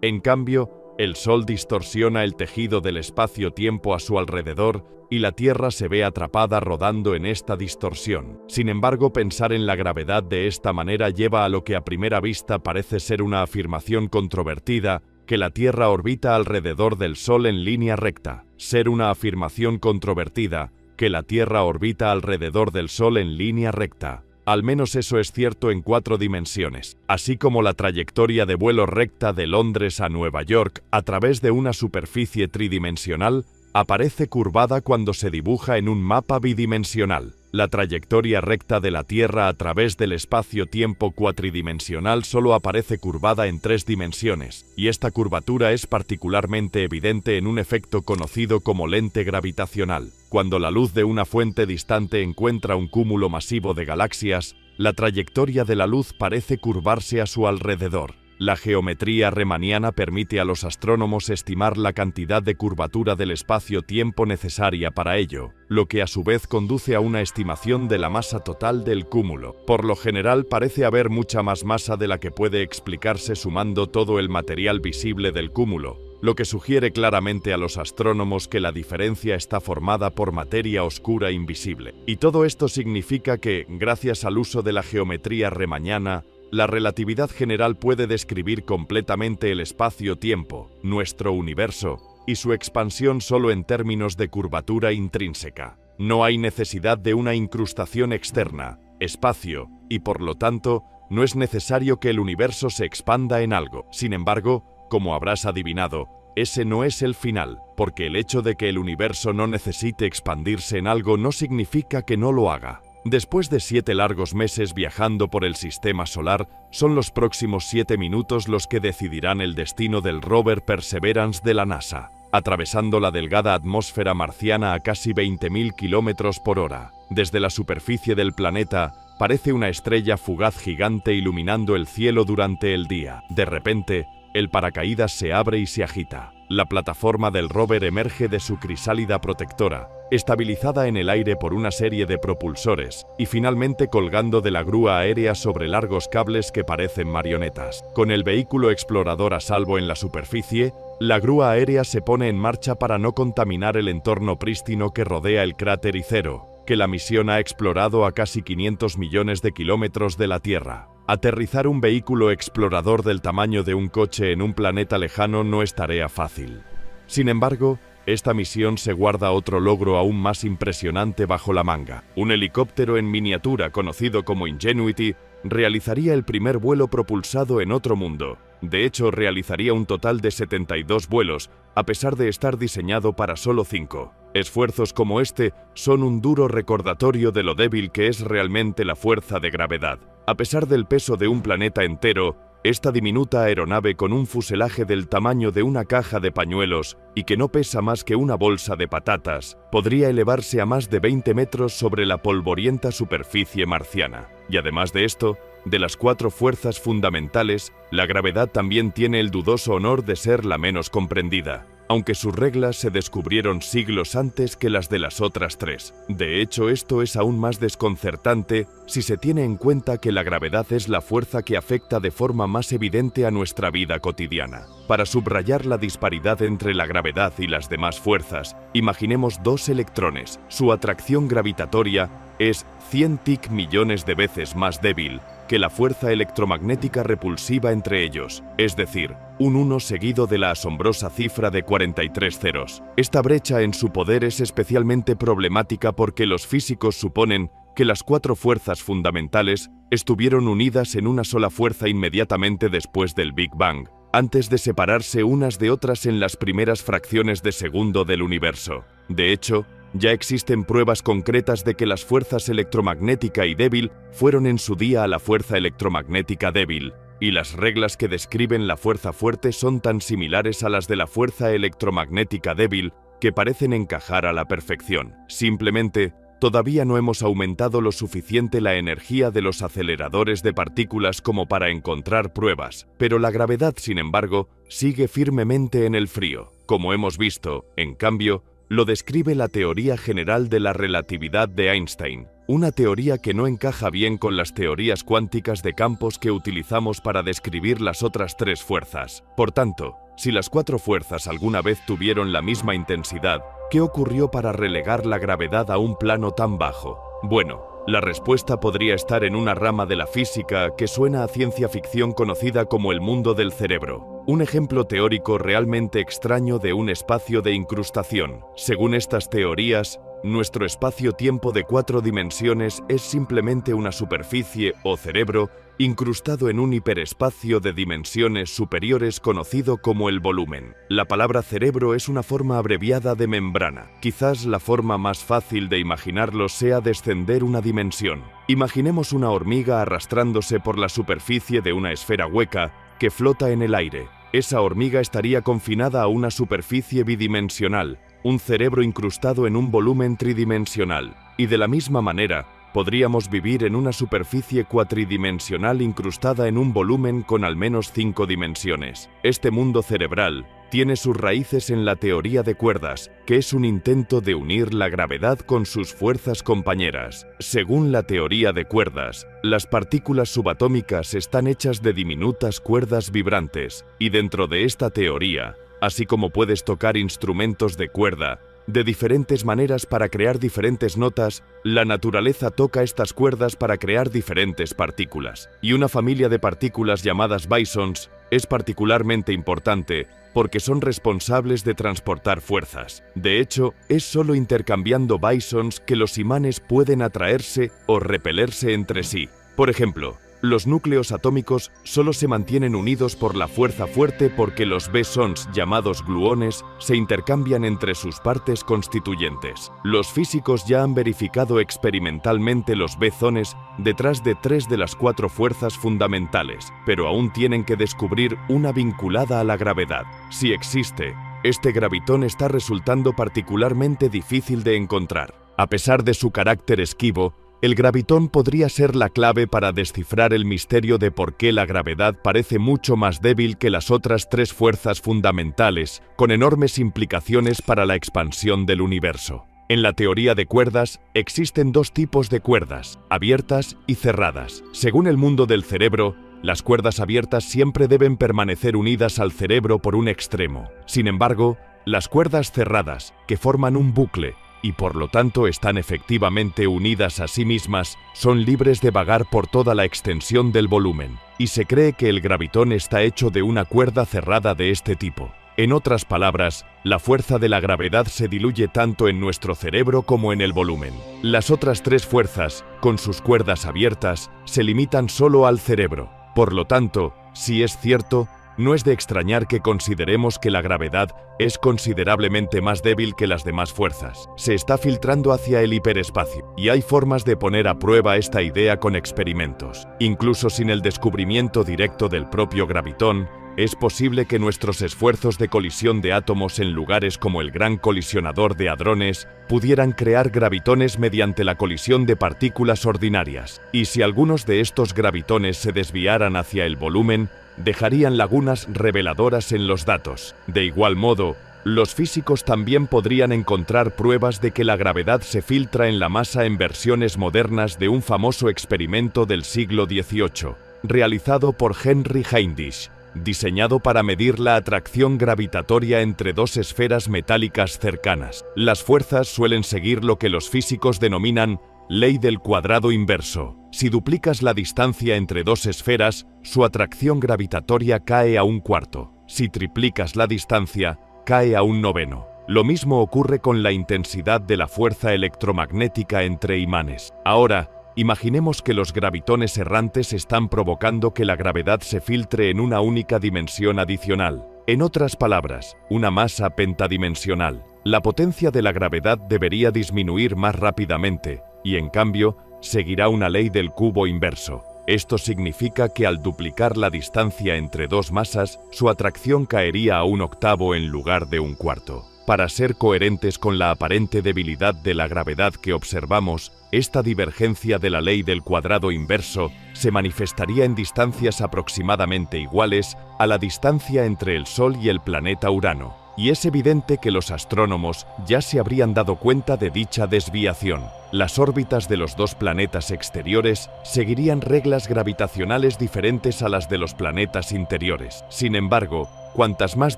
En cambio, el Sol distorsiona el tejido del espacio-tiempo a su alrededor y la Tierra se ve atrapada rodando en esta distorsión. Sin embargo, pensar en la gravedad de esta manera lleva a lo que a primera vista parece ser una afirmación controvertida, que la Tierra orbita alrededor del Sol en línea recta. Ser una afirmación controvertida, que la Tierra orbita alrededor del Sol en línea recta. Al menos eso es cierto en 4 dimensiones, así como la trayectoria de vuelo recta de Londres a Nueva York a través de una superficie tridimensional aparece curvada cuando se dibuja en un mapa bidimensional. La trayectoria recta de la Tierra a través del espacio-tiempo cuatridimensional solo aparece curvada en 3 dimensiones, y esta curvatura es particularmente evidente en un efecto conocido como lente gravitacional. Cuando la luz de una fuente distante encuentra un cúmulo masivo de galaxias, la trayectoria de la luz parece curvarse a su alrededor. La geometría riemanniana permite a los astrónomos estimar la cantidad de curvatura del espacio-tiempo necesaria para ello, lo que a su vez conduce a una estimación de la masa total del cúmulo. Por lo general parece haber mucha más masa de la que puede explicarse sumando todo el material visible del cúmulo, lo que sugiere claramente a los astrónomos que la diferencia está formada por materia oscura invisible. Y todo esto significa que, gracias al uso de la geometría riemanniana, la relatividad general puede describir completamente el espacio-tiempo, nuestro universo, y su expansión solo en términos de curvatura intrínseca. No hay necesidad de una incrustación externa, espacio, y por lo tanto, no es necesario que el universo se expanda en algo. Sin embargo, como habrás adivinado, ese no es el final, porque el hecho de que el universo no necesite expandirse en algo no significa que no lo haga. Después de 7 largos meses viajando por el sistema solar, son los próximos 7 minutos los que decidirán el destino del rover Perseverance de la NASA, atravesando la delgada atmósfera marciana a casi 20.000 kilómetros por hora. Desde la superficie del planeta, parece una estrella fugaz gigante iluminando el cielo durante el día. De repente, el paracaídas se abre y se agita. La plataforma del rover emerge de su crisálida protectora, estabilizada en el aire por una serie de propulsores, y finalmente colgando de la grúa aérea sobre largos cables que parecen marionetas. Con el vehículo explorador a salvo en la superficie, la grúa aérea se pone en marcha para no contaminar el entorno prístino que rodea el cráter Icero, que la misión ha explorado a casi 500 millones de kilómetros de la Tierra. Aterrizar un vehículo explorador del tamaño de un coche en un planeta lejano no es tarea fácil. Sin embargo, esta misión se guarda otro logro aún más impresionante bajo la manga. Un helicóptero en miniatura conocido como Ingenuity realizaría el primer vuelo propulsado en otro mundo. De hecho, realizaría un total de 72 vuelos, a pesar de estar diseñado para solo 5. Esfuerzos como este son un duro recordatorio de lo débil que es realmente la fuerza de gravedad. A pesar del peso de un planeta entero, esta diminuta aeronave con un fuselaje del tamaño de una caja de pañuelos y que no pesa más que una bolsa de patatas, podría elevarse a más de 20 metros sobre la polvorienta superficie marciana. Y además de esto, de las 4 fuerzas fundamentales, la gravedad también tiene el dudoso honor de ser la menos comprendida, aunque sus reglas se descubrieron siglos antes que las de las otras 3. De hecho, esto es aún más desconcertante si se tiene en cuenta que la gravedad es la fuerza que afecta de forma más evidente a nuestra vida cotidiana. Para subrayar la disparidad entre la gravedad y las demás fuerzas, imaginemos 2 electrones. Su atracción gravitatoria es 100 tic millones de veces más débil que la fuerza electromagnética repulsiva entre ellos, es decir, un 1 seguido de la asombrosa cifra de 43 ceros. Esta brecha en su poder es especialmente problemática porque los físicos suponen que las 4 fuerzas fundamentales estuvieron unidas en una sola fuerza inmediatamente después del Big Bang, antes de separarse unas de otras en las primeras fracciones de segundo del universo. De hecho, ya existen pruebas concretas de que las fuerzas electromagnética y débil fueron en su día a la fuerza electromagnética débil, y las reglas que describen la fuerza fuerte son tan similares a las de la fuerza electromagnética débil que parecen encajar a la perfección. Simplemente, todavía no hemos aumentado lo suficiente la energía de los aceleradores de partículas como para encontrar pruebas, pero la gravedad, sin embargo, sigue firmemente en el frío. Como hemos visto, en cambio, lo describe la teoría general de la relatividad de Einstein, una teoría que no encaja bien con las teorías cuánticas de campos que utilizamos para describir las otras 3 fuerzas. Por tanto, si las 4 fuerzas alguna vez tuvieron la misma intensidad, ¿qué ocurrió para relegar la gravedad a un plano tan bajo? Bueno, la respuesta podría estar en una rama de la física que suena a ciencia ficción conocida como el mundo del cerebro, un ejemplo teórico realmente extraño de un espacio de incrustación. Según estas teorías, nuestro espacio-tiempo de 4 dimensiones es simplemente una superficie o cerebro incrustado en un hiperespacio de dimensiones superiores conocido como el volumen. La palabra cerebro es una forma abreviada de membrana. Quizás la forma más fácil de imaginarlo sea descender una dimensión. Imaginemos una hormiga arrastrándose por la superficie de una esfera hueca que flota en el aire. Esa hormiga estaría confinada a una superficie bidimensional, un cerebro incrustado en un volumen tridimensional, y de la misma manera, podríamos vivir en una superficie cuatridimensional incrustada en un volumen con al menos 5 dimensiones. Este mundo cerebral tiene sus raíces en la teoría de cuerdas, que es un intento de unir la gravedad con sus fuerzas compañeras. Según la teoría de cuerdas, las partículas subatómicas están hechas de diminutas cuerdas vibrantes, y dentro de esta teoría, Así como puedes tocar instrumentos de cuerda de diferentes maneras para crear diferentes notas, la naturaleza toca estas cuerdas para crear diferentes partículas. Y una familia de partículas llamadas bosons es particularmente importante porque son responsables de transportar fuerzas. De hecho, es solo intercambiando bosons que los imanes pueden atraerse o repelerse entre sí. Por ejemplo, los núcleos atómicos solo se mantienen unidos por la fuerza fuerte porque los bosons, llamados gluones, se intercambian entre sus partes constituyentes. Los físicos ya han verificado experimentalmente los bosones detrás de 3 de las 4 fuerzas fundamentales, pero aún tienen que descubrir una vinculada a la gravedad. Si existe, este gravitón está resultando particularmente difícil de encontrar. A pesar de su carácter esquivo, el gravitón podría ser la clave para descifrar el misterio de por qué la gravedad parece mucho más débil que las otras 3 fuerzas fundamentales, con enormes implicaciones para la expansión del universo. En la teoría de cuerdas, existen 2 tipos de cuerdas, abiertas y cerradas. Según el mundo del cerebro, las cuerdas abiertas siempre deben permanecer unidas al cerebro por un extremo. Sin embargo, las cuerdas cerradas, que forman un bucle, y por lo tanto están efectivamente unidas a sí mismas, son libres de vagar por toda la extensión del volumen, y se cree que el gravitón está hecho de una cuerda cerrada de este tipo. En otras palabras, la fuerza de la gravedad se diluye tanto en nuestro cerebro como en el volumen. Las otras 3 fuerzas, con sus cuerdas abiertas, se limitan solo al cerebro. Por lo tanto, si es cierto, no es de extrañar que consideremos que la gravedad es considerablemente más débil que las demás fuerzas. Se está filtrando hacia el hiperespacio, y hay formas de poner a prueba esta idea con experimentos. Incluso sin el descubrimiento directo del propio gravitón, es posible que nuestros esfuerzos de colisión de átomos en lugares como el Gran Colisionador de Hadrones pudieran crear gravitones mediante la colisión de partículas ordinarias. Y si algunos de estos gravitones se desviaran hacia el volumen, dejarían lagunas reveladoras en los datos. De igual modo, los físicos también podrían encontrar pruebas de que la gravedad se filtra en la masa en versiones modernas de un famoso experimento del siglo XVIII, realizado por Henry Heinrich, diseñado para medir la atracción gravitatoria entre 2 esferas metálicas cercanas. Las fuerzas suelen seguir lo que los físicos denominan ley del cuadrado inverso. Si duplicas la distancia entre 2 esferas, su atracción gravitatoria cae a 1/4. Si triplicas la distancia, cae a 1/9. Lo mismo ocurre con la intensidad de la fuerza electromagnética entre imanes. Ahora, imaginemos que los gravitones errantes están provocando que la gravedad se filtre en una única dimensión adicional. En otras palabras, una masa pentadimensional. La potencia de la gravedad debería disminuir más rápidamente, y en cambio, seguirá una ley del cubo inverso. Esto significa que al duplicar la distancia entre 2 masas, su atracción caería a 1/8 en lugar de 1/4. Para ser coherentes con la aparente debilidad de la gravedad que observamos, esta divergencia de la ley del cuadrado inverso se manifestaría en distancias aproximadamente iguales a la distancia entre el Sol y el planeta Urano. Y es evidente que los astrónomos ya se habrían dado cuenta de dicha desviación. Las órbitas de los 2 planetas exteriores seguirían reglas gravitacionales diferentes a las de los planetas interiores. Sin embargo, cuantas más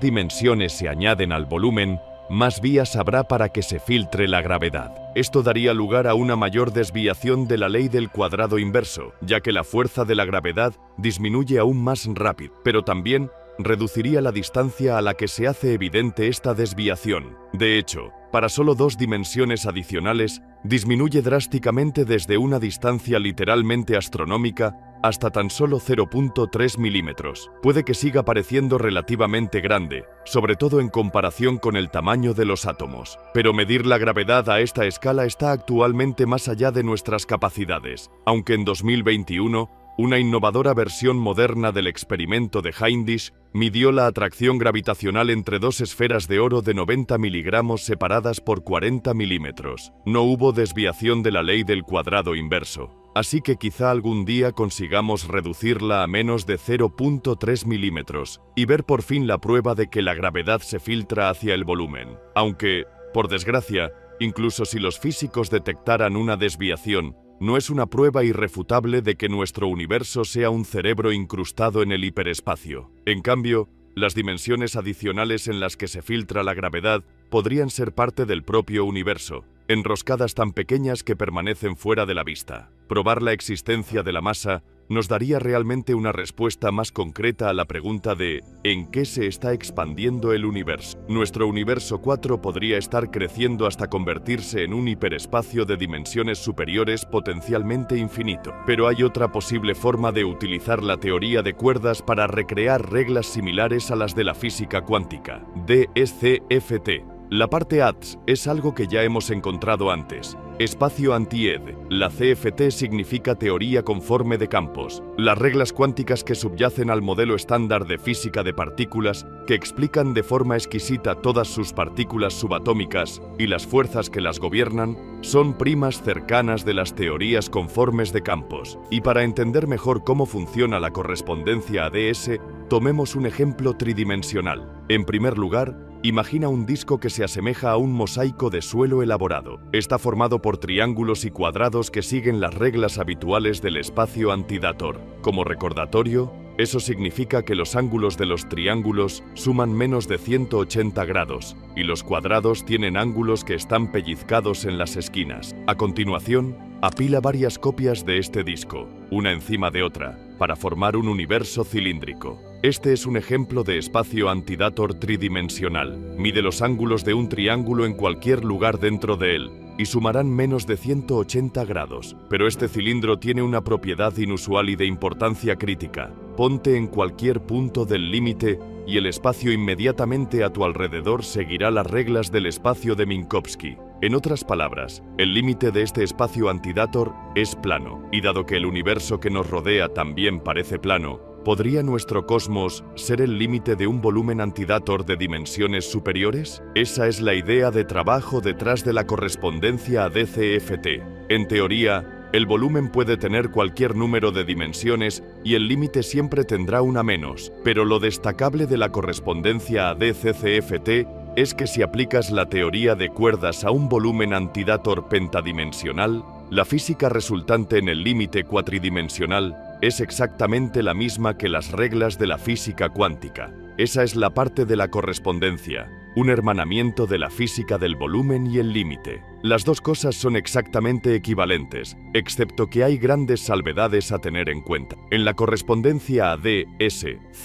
dimensiones se añaden al volumen, más vías habrá para que se filtre la gravedad. Esto daría lugar a una mayor desviación de la ley del cuadrado inverso, ya que la fuerza de la gravedad disminuye aún más rápido, pero también reduciría la distancia a la que se hace evidente esta desviación. De hecho, para solo 2 dimensiones adicionales, disminuye drásticamente desde una distancia literalmente astronómica hasta tan solo 0.3 milímetros. Puede que siga pareciendo relativamente grande, sobre todo en comparación con el tamaño de los átomos. Pero medir la gravedad a esta escala está actualmente más allá de nuestras capacidades, aunque en 2021, una innovadora versión moderna del experimento de Heinrich midió la atracción gravitacional entre 2 esferas de oro de 90 miligramos separadas por 40 milímetros. No hubo desviación de la ley del cuadrado inverso, así que quizá algún día consigamos reducirla a menos de 0.3 milímetros y ver por fin la prueba de que la gravedad se filtra hacia el volumen. Aunque, por desgracia, incluso si los físicos detectaran una desviación, no es una prueba irrefutable de que nuestro universo sea un cerebro incrustado en el hiperespacio. En cambio, Las dimensiones adicionales en las que se filtra la gravedad podrían ser parte del propio universo, enroscadas tan pequeñas que permanecen fuera de la vista. Probar la existencia de la masa nos daría realmente una respuesta más concreta a la pregunta de ¿en qué se está expandiendo el universo? Nuestro universo 4 podría estar creciendo hasta convertirse en un hiperespacio de dimensiones superiores potencialmente infinito. Pero hay otra posible forma de utilizar la teoría de cuerdas para recrear reglas similares a las de la física cuántica. DSCFT. La parte ATS es algo que ya hemos encontrado antes. Espacio anti-ed. La CFT significa teoría conforme de campos. Las reglas cuánticas que subyacen al modelo estándar de física de partículas, que explican de forma exquisita todas sus partículas subatómicas y las fuerzas que las gobiernan, son primas cercanas de las teorías conformes de campos. Y para entender mejor cómo funciona la correspondencia ADS, tomemos un ejemplo tridimensional. En primer lugar, imagina un disco que se asemeja a un mosaico de suelo elaborado. Está formado por triángulos y cuadrados que siguen las reglas habituales del espacio antidator. Como recordatorio, eso significa que los ángulos de los triángulos suman menos de 180 grados y los cuadrados tienen ángulos que están pellizcados en las esquinas. A continuación, apila varias copias de este disco, una encima de otra, para formar un universo cilíndrico. Este es un ejemplo de espacio antidator tridimensional. Mide los ángulos de un triángulo en cualquier lugar dentro de él y sumarán menos de 180 grados. Pero este cilindro tiene una propiedad inusual y de importancia crítica. Ponte en cualquier punto del límite y el espacio inmediatamente a tu alrededor seguirá las reglas del espacio de Minkowski. En otras palabras, el límite de este espacio antidator es plano, y dado que el universo que nos rodea también parece plano, ¿podría nuestro cosmos ser el límite de un volumen antidator de dimensiones superiores? Esa es la idea de trabajo detrás de la correspondencia a DCFT. En teoría, el volumen puede tener cualquier número de dimensiones y el límite siempre tendrá una menos, pero lo destacable de la correspondencia a DCFT es que si aplicas la teoría de cuerdas a un volumen antidator pentadimensional, la física resultante en el límite cuatridimensional es exactamente la misma que las reglas de la física cuántica. Esa es la parte de la correspondencia, un hermanamiento de la física del volumen y el límite. Las dos cosas son exactamente equivalentes, excepto que hay grandes salvedades a tener en cuenta. En la correspondencia a DSCFT,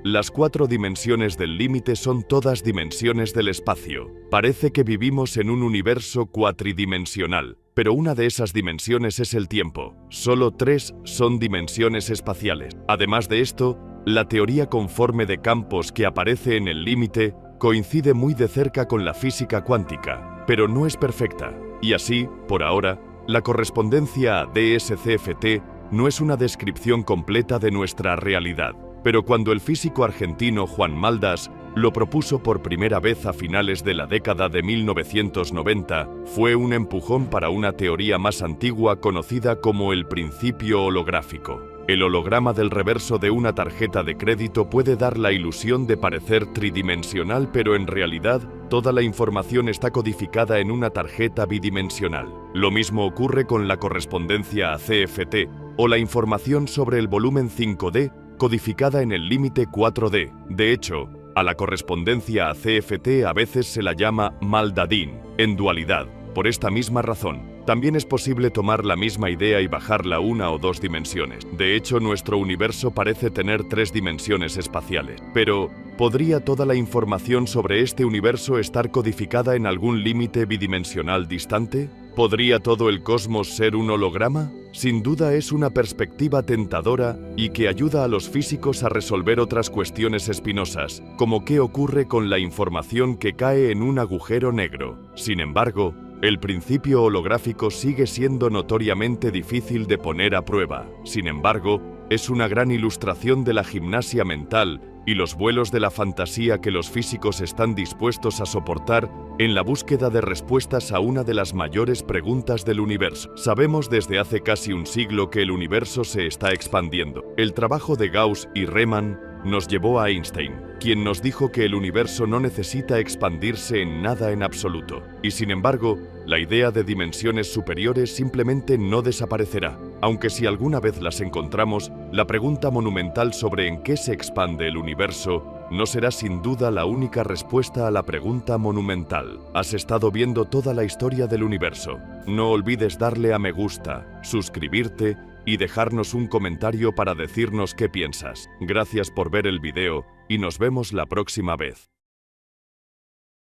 las 4 dimensiones del límite son todas dimensiones del espacio. Parece que vivimos en un universo cuatridimensional, pero una de esas dimensiones es el tiempo. Solo 3 son dimensiones espaciales. Además de esto, la teoría conforme de campos que aparece en el límite coincide muy de cerca con la física cuántica, pero no es perfecta. Y así, por ahora, la correspondencia a DSCFT no es una descripción completa de nuestra realidad. Pero cuando el físico argentino Juan Maldas lo propuso por primera vez a finales de la década de 1990, fue un empujón para una teoría más antigua conocida como el principio holográfico. El holograma del reverso de una tarjeta de crédito puede dar la ilusión de parecer tridimensional, pero en realidad toda la información está codificada en una tarjeta bidimensional. Lo mismo ocurre con la correspondencia a CFT o la información sobre el volumen 5D codificada en el límite 4D. De hecho, a la correspondencia a CFT a veces se la llama Maldadín, en dualidad. Por esta misma razón, también es posible tomar la misma idea y bajarla 1 o 2 dimensiones. De hecho, nuestro universo parece tener 3 dimensiones espaciales. Pero, ¿podría toda la información sobre este universo estar codificada en algún límite bidimensional distante? ¿Podría todo el cosmos ser un holograma? Sin duda es una perspectiva tentadora y que ayuda a los físicos a resolver otras cuestiones espinosas, como qué ocurre con la información que cae en un agujero negro. Sin embargo, el principio holográfico sigue siendo notoriamente difícil de poner a prueba. Sin embargo, es una gran ilustración de la gimnasia mental y los vuelos de la fantasía que los físicos están dispuestos a soportar en la búsqueda de respuestas a una de las mayores preguntas del universo. Sabemos desde hace casi un siglo que el universo se está expandiendo. El trabajo de Gauss y Riemann nos llevó a Einstein, quien nos dijo que el universo no necesita expandirse en nada en absoluto. Y sin embargo, la idea de dimensiones superiores simplemente no desaparecerá. Aunque si alguna vez las encontramos, la pregunta monumental sobre en qué se expande el universo no será sin duda la única respuesta a la pregunta monumental. Has estado viendo toda la historia del universo. No olvides darle a me gusta, suscribirte y dejarnos un comentario para decirnos qué piensas. Gracias por ver el video y nos vemos la próxima vez.